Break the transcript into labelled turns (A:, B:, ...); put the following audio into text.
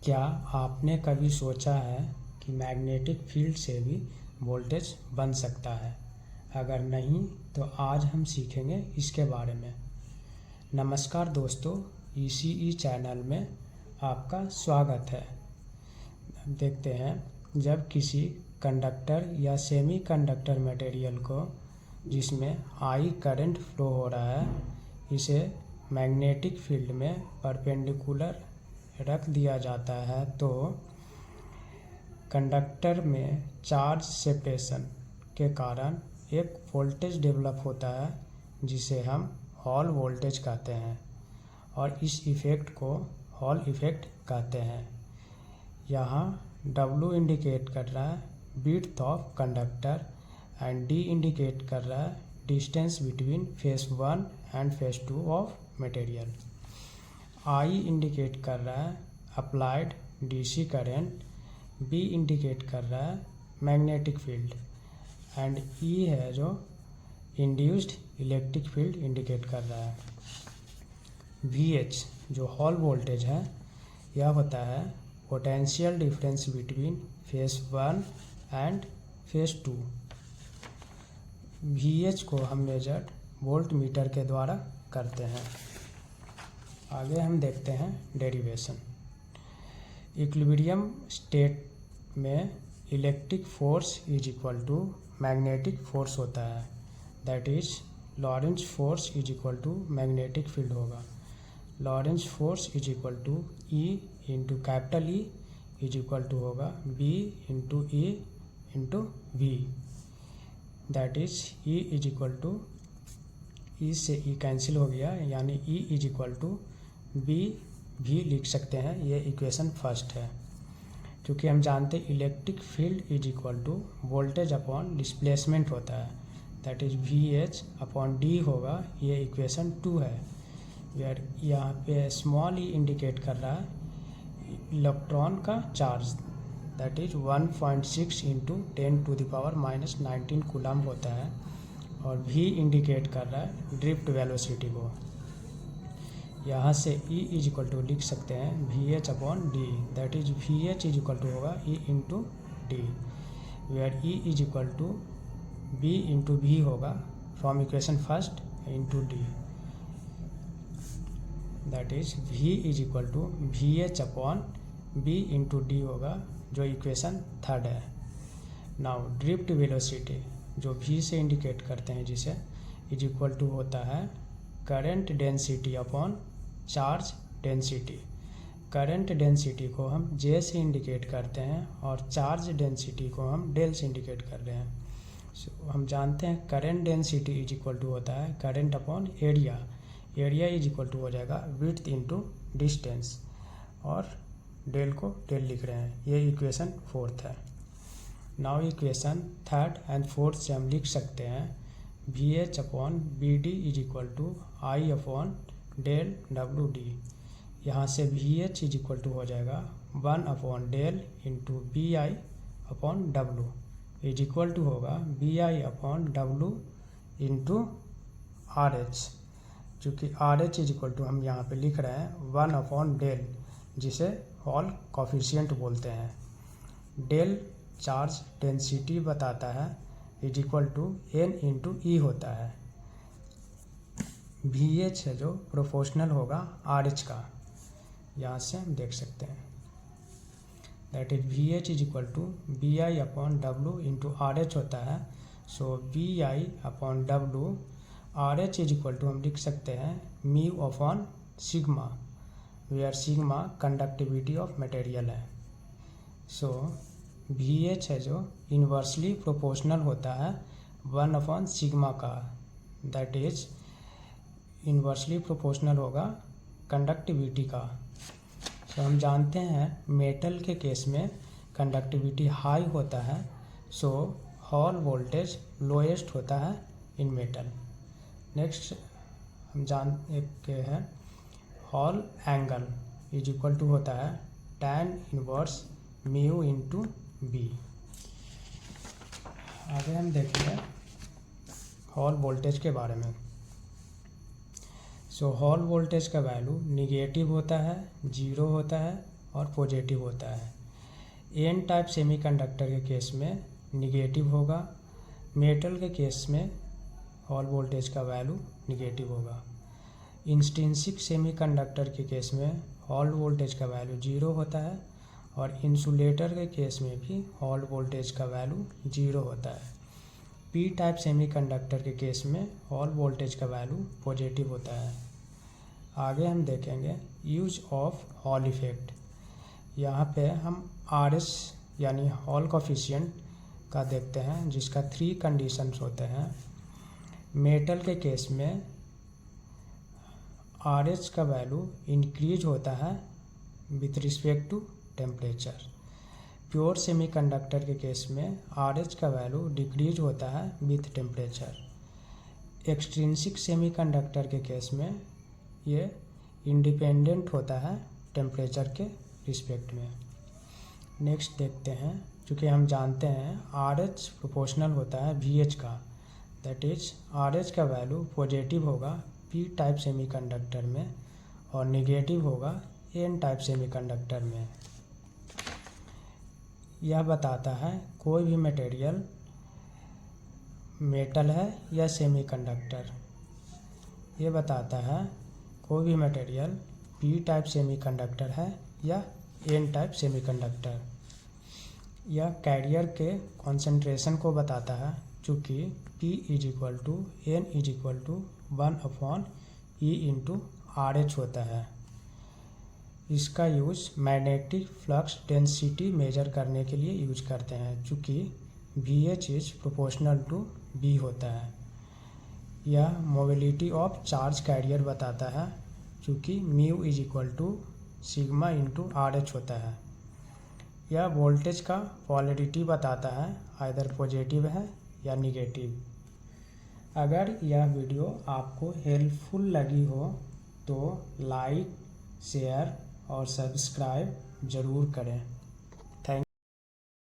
A: क्या आपने कभी सोचा है कि मैग्नेटिक फील्ड से भी वोल्टेज बन सकता है? अगर नहीं तो आज हम सीखेंगे इसके बारे में। नमस्कार दोस्तों, ECE चैनल में आपका स्वागत है। देखते हैं, जब किसी कंडक्टर या सेमी कंडक्टर मटेरियल को जिसमें हाई करंट फ्लो हो रहा है, इसे मैग्नेटिक फील्ड में परपेंडिकुलर रख दिया जाता है तो कंडक्टर में चार्ज सेपरेशन के कारण एक वोल्टेज डेवलप होता है जिसे हम हॉल वोल्टेज कहते हैं, और इस इफ़ेक्ट को हॉल इफ़ेक्ट कहते हैं। यहाँ W इंडिकेट कर रहा है width of conductor and D indicate कर रहा है distance between face 1 and face 2 of material. I indicate कर रहा है applied DC current, B indicate कर रहा है मैग्नेटिक फील्ड एंड E है जो इंड्यूस्ड इलेक्ट्रिक फील्ड इंडिकेट कर रहा है। VH जो हॉल वोल्टेज है, यह होता है potential difference between face 1 and face 2। VH को हम मेजर वोल्ट मीटर के द्वारा करते हैं। आगे हम देखते हैं डेरिवेशन। इक्विलिब्रियम स्टेट में electric force is equal to magnetic force होता है, that is Lorentz force is equal to magnetic field होगा। Lorentz force is equal to E into capital E is equal to होगा B into E into V, that is E is equal to E से E cancel हो गया, यानी E is equal to B भी लिख सकते हैं। ये इक्वेशन फर्स्ट है, क्योंकि हम जानते हैं electric field is equal to voltage upon displacement होता है, that is VH upon D होगा। ये इक्वेशन 2 है। वेयर यहाँ पे स्मॉल e इंडिकेट कर रहा है इलेक्ट्रॉन का charge, that is 1.6 into 10⁻⁻19 coulomb होता है, और V इंडिकेट कर रहा है ड्रिफ्ट वेलोसिटी को। यहाँ से E इज इक्वल टू लिख सकते हैं VH upon D, that is VH is equal to होगा E into D, where E is equal to B into V होगा from equation first into D, that is V is equal to VH upon B into D होगा, जो equation third है। Now drift velocity जो V से indicate करते हैं, जिसे is equal to होता है current density upon charge density. Current density को हम J से इंडिकेट करते हैं और चार्ज डेंसिटी को हम डेल से इंडिकेट कर रहे हैं। हम जानते हैं current density is equal to होता है current upon area. Area is equal to हो जाएगा विड्थ इंटू डिस्टेंस, और डेल को डेल लिख रहे हैं। ये इक्वेशन फोर्थ है। Now equation third and fourth से हम लिख सकते हैं VH upon BD is equal to I upon डेल WD। यहाँ से VH इज इक्वल टू हो जाएगा 1 अपॉन डेल into BI upon W is equal to होगा BI upon W into RH, चूँकि RH इज इक्वल टू हम यहाँ पे लिख रहे हैं 1 अपॉन डेल, जिसे हॉल कॉफिशिएंट बोलते हैं। डेल चार्ज डेंसिटी बताता है is equal to N into E होता है। VH है जो प्रोपोर्शनल होगा RH का, यहाँ से हम देख सकते हैं, that is VH is equal to BI upon W into RH होता है। So BI upon W, RH is equal to हम लिख सकते हैं mu upon sigma, where sigma conductivity of material है। सो VH है जो इन्वर्सली प्रोपोर्शनल होता है 1 अपॉन सिग्मा का, दैट इज इन्वर्सली प्रोपोर्शनल होगा कंडक्टिविटी का। तो हम जानते हैं मेटल के केस में कंडक्टिविटी हाई होता है, सो हॉल वोल्टेज लोएस्ट होता है इन मेटल। नेक्स्ट हम एक है Hall angle is equal to होता है tan inverse mu into B। आगे हम देखेंगे हॉल वोल्टेज के बारे में। सो हॉल वोल्टेज का वैल्यू निगेटिव होता है, 0 होता है और पॉजिटिव होता है। एन टाइप सेमीकंडक्टर के केस में निगेटिव होगा। मेटल के केस में हॉल वोल्टेज का वैल्यू निगेटिव होगा। इंस्ट्रिंसिक सेमीकंडक्टर के केस में हॉल वोल्टेज का वैल्यू 0 होता है और इंसुलेटर के केस में भी हॉल वोल्टेज का वैल्यू 0 होता है। पी टाइप सेमीकंडक्टर के केस में हॉल वोल्टेज का वैल्यू पॉजिटिव होता है। आगे हम देखेंगे यूज ऑफ हॉल इफेक्ट। यहाँ पे हम RS यानी हॉल कोफिशिएंट का देखते हैं, जिसका 3 कंडीशंस होते हैं। मेटल के केस में RH का वैल्यू इंक्रीज होता है with respect to temperature. Pure semiconductor के केस में RH का वैल्यू डिक्रीज होता है विथ टेम्परेचर। एक्सट्रिंसिक सेमीकंडक्टर के केस में ये इंडिपेंडेंट होता है टेम्परेचर के रिस्पेक्ट में। नेक्स्ट देखते हैं, चूँकि हम जानते हैं RH प्रोपोर्शनल होता है VH का, दैट इज RH का वैल्यू पॉजिटिव होगा P टाइप सेमीकंडक्टर में और नेगेटिव होगा N टाइप सेमीकंडक्टर में। यह बताता है कोई भी मटेरियल मेटल है या सेमीकंडक्टर। ये बताता है कोई भी मटेरियल P टाइप सेमीकंडक्टर है या N टाइप सेमीकंडक्टर। यह कैरियर के कॉन्सेंट्रेशन को बताता है, चूँकि P = N = 1/E × RH होता है। इसका use magnetic flux density measure करने के लिए यूज करते हैं, चूँकि VH is proportional to B होता है। यह मोबिलिटी ऑफ चार्ज कैरियर बताता है, चूँकि μ = सिग्मा × RH होता है। यह वोल्टेज का पोलैरिटी बताता है, आइदर पॉजिटिव है या निगेटिव। अगर यह वीडियो आपको हेल्पफुल लगी हो तो लाइक, शेयर और सब्सक्राइब ज़रूर करें।